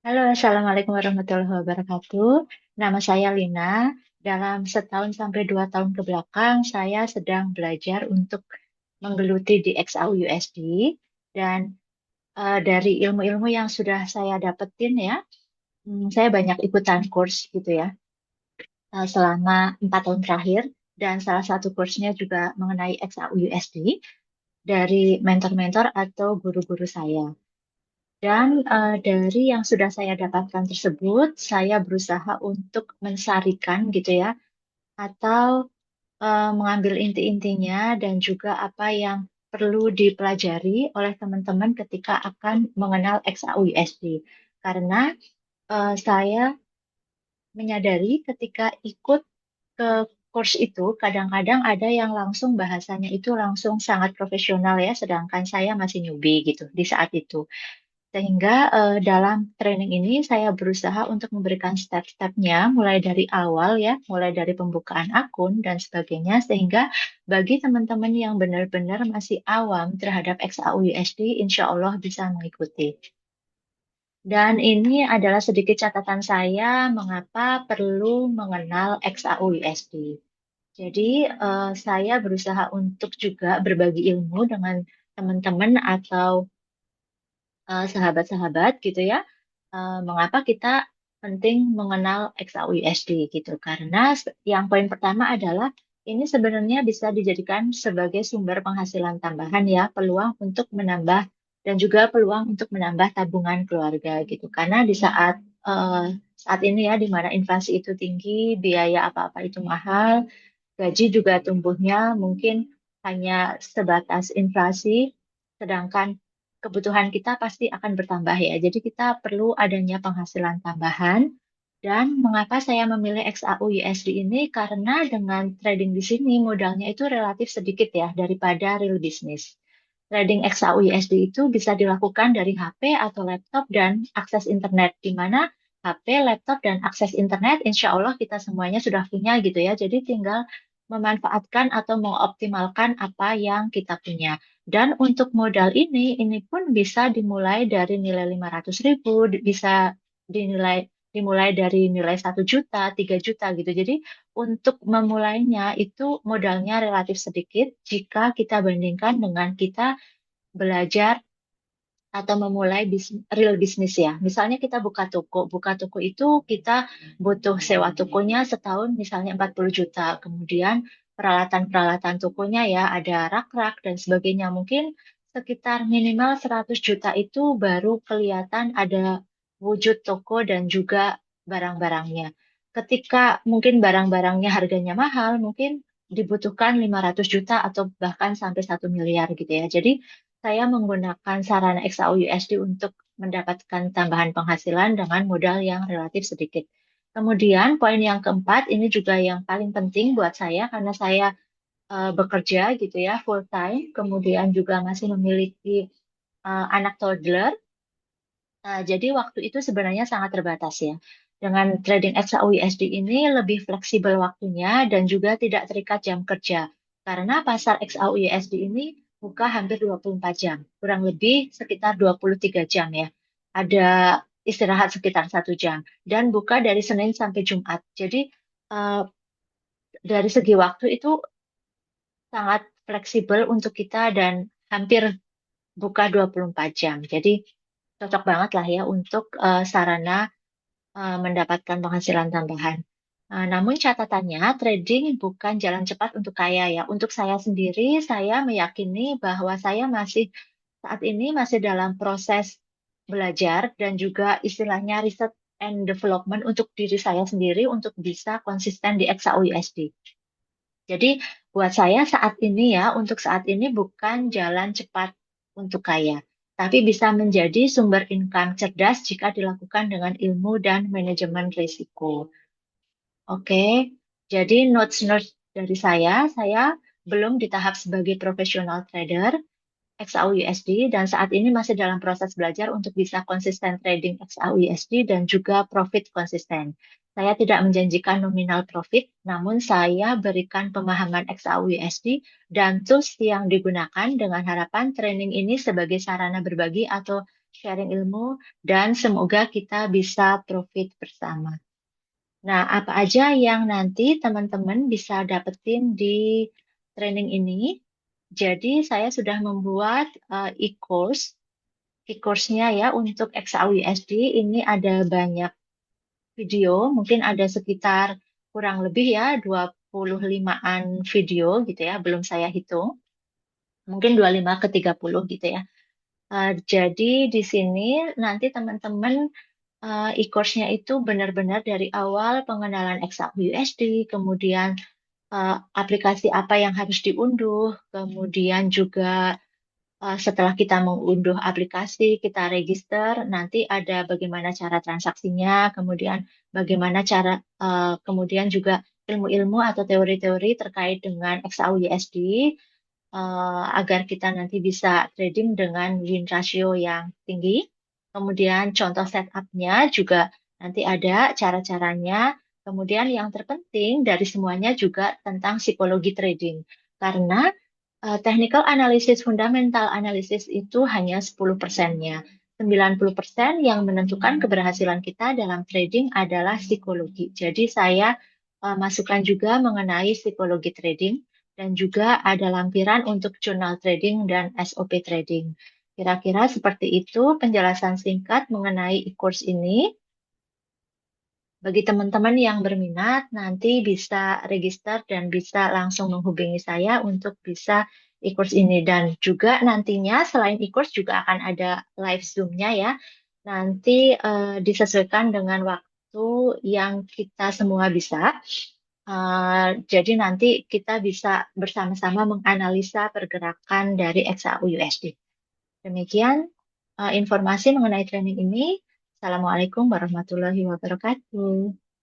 Halo, Assalamualaikum warahmatullahi wabarakatuh. Nama saya Lina. Dalam setahun sampai 2 tahun ke belakang, saya sedang belajar untuk menggeluti di XAU USD. Dan dari ilmu-ilmu yang sudah saya dapetin ya, saya banyak ikutan kurs gitu ya, selama 4 tahun terakhir. Dan salah satu kursnya juga mengenai XAU USD dari mentor-mentor atau guru-guru saya. Dan dari yang sudah saya dapatkan tersebut, saya berusaha untuk mensarikan gitu ya, atau mengambil inti-intinya dan juga apa yang perlu dipelajari oleh teman-teman ketika akan mengenal XAUUSD. Karena saya menyadari ketika ikut ke course itu, kadang-kadang ada yang langsung bahasanya itu langsung sangat profesional ya, sedangkan saya masih newbie gitu di saat itu. Sehingga dalam training ini saya berusaha untuk memberikan step-stepnya mulai dari awal ya, mulai dari pembukaan akun dan sebagainya, sehingga bagi teman-teman yang benar-benar masih awam terhadap XAUUSD, insya Allah bisa mengikuti. Dan ini adalah sedikit catatan saya mengapa perlu mengenal XAUUSD. Jadi saya berusaha untuk juga berbagi ilmu dengan teman-teman atau sahabat-sahabat gitu ya. Mengapa kita penting mengenal XAUUSD gitu? Karena yang poin pertama adalah ini sebenarnya bisa dijadikan sebagai sumber penghasilan tambahan ya, peluang untuk menambah dan juga peluang untuk menambah tabungan keluarga gitu. Karena di saat ini ya, di mana inflasi itu tinggi, biaya apa-apa itu mahal, gaji juga tumbuhnya mungkin hanya sebatas inflasi, sedangkan kebutuhan kita pasti akan bertambah ya. Jadi kita perlu adanya penghasilan tambahan. Dan mengapa saya memilih XAU USD ini? Karena dengan trading di sini modalnya itu relatif sedikit ya daripada real business. Trading XAU USD itu bisa dilakukan dari HP atau laptop dan akses internet, di mana HP, laptop, dan akses internet insya Allah kita semuanya sudah punya gitu ya. Jadi tinggal memanfaatkan atau mengoptimalkan apa yang kita punya. Dan untuk modal ini pun bisa dimulai dari nilai 500.000, bisa dimulai dari nilai 1 juta, 3 juta gitu. Jadi untuk memulainya itu modalnya relatif sedikit jika kita bandingkan dengan kita belajar atau memulai real bisnis ya. Misalnya kita buka toko. Buka toko itu kita butuh sewa tokonya setahun misalnya 40 juta. Kemudian peralatan-peralatan tokonya ya ada rak-rak dan sebagainya. Mungkin sekitar minimal 100 juta itu baru kelihatan ada wujud toko dan juga barang-barangnya. Ketika mungkin barang-barangnya harganya mahal, mungkin dibutuhkan 500 juta atau bahkan sampai 1 miliar gitu ya. Jadi saya menggunakan sarana XAU USD untuk mendapatkan tambahan penghasilan dengan modal yang relatif sedikit. Kemudian poin yang keempat ini juga yang paling penting buat saya karena saya bekerja gitu ya full time, kemudian juga masih memiliki anak toddler. Jadi waktu itu sebenarnya sangat terbatas ya. Dengan trading XAU USD ini lebih fleksibel waktunya dan juga tidak terikat jam kerja. Karena pasar XAU USD ini buka hampir 24 jam, kurang lebih sekitar 23 jam ya. Ada istirahat sekitar 1 jam dan buka dari Senin sampai Jumat. Jadi eh, dari segi waktu itu sangat fleksibel untuk kita dan hampir buka 24 jam. Jadi cocok banget lah ya untuk sarana mendapatkan penghasilan tambahan. Namun catatannya, trading bukan jalan cepat untuk kaya ya. Untuk saya sendiri, saya meyakini bahwa saya masih saat ini masih dalam proses belajar dan juga istilahnya riset and development untuk diri saya sendiri untuk bisa konsisten di XAU USD. Jadi buat saya saat ini ya, untuk saat ini bukan jalan cepat untuk kaya, tapi bisa menjadi sumber income cerdas jika dilakukan dengan ilmu dan manajemen risiko. Oke, jadi notes-notes dari saya belum di tahap sebagai profesional trader, XAU USD dan saat ini masih dalam proses belajar untuk bisa konsisten trading XAU USD dan juga profit konsisten. Saya tidak menjanjikan nominal profit, namun saya berikan pemahaman XAU USD dan tools yang digunakan dengan harapan training ini sebagai sarana berbagi atau sharing ilmu, dan semoga kita bisa profit bersama. Nah, apa aja yang nanti teman-teman bisa dapetin di training ini? Jadi, saya sudah membuat e-course. E-course-nya ya untuk XAUSD ini ada banyak video, mungkin ada sekitar kurang lebih ya 25-an video gitu ya, belum saya hitung. Mungkin 25 ke 30 gitu ya. Jadi di sini nanti teman-teman e-course-nya itu benar-benar dari awal pengenalan XAUUSD, kemudian aplikasi apa yang harus diunduh, kemudian juga setelah kita mengunduh aplikasi, kita register, nanti ada bagaimana cara transaksinya, kemudian bagaimana cara, kemudian juga ilmu-ilmu atau teori-teori terkait dengan XAUUSD, agar kita nanti bisa trading dengan win ratio yang tinggi. Kemudian contoh setup-nya juga nanti ada cara-caranya. Kemudian yang terpenting dari semuanya juga tentang psikologi trading. Karena technical analysis, fundamental analysis itu hanya 10%-nya. 90% yang menentukan keberhasilan kita dalam trading adalah psikologi. Jadi saya masukkan juga mengenai psikologi trading dan juga ada lampiran untuk jurnal trading dan SOP trading. Kira-kira seperti itu penjelasan singkat mengenai e-course ini. Bagi teman-teman yang berminat, nanti bisa register dan bisa langsung menghubungi saya untuk bisa e-course ini. Dan juga nantinya selain e-course juga akan ada live Zoom-nya ya. Nanti disesuaikan dengan waktu yang kita semua bisa. Jadi nanti kita bisa bersama-sama menganalisa pergerakan dari XAU USD. Demikian informasi mengenai training ini. Assalamualaikum warahmatullahi wabarakatuh.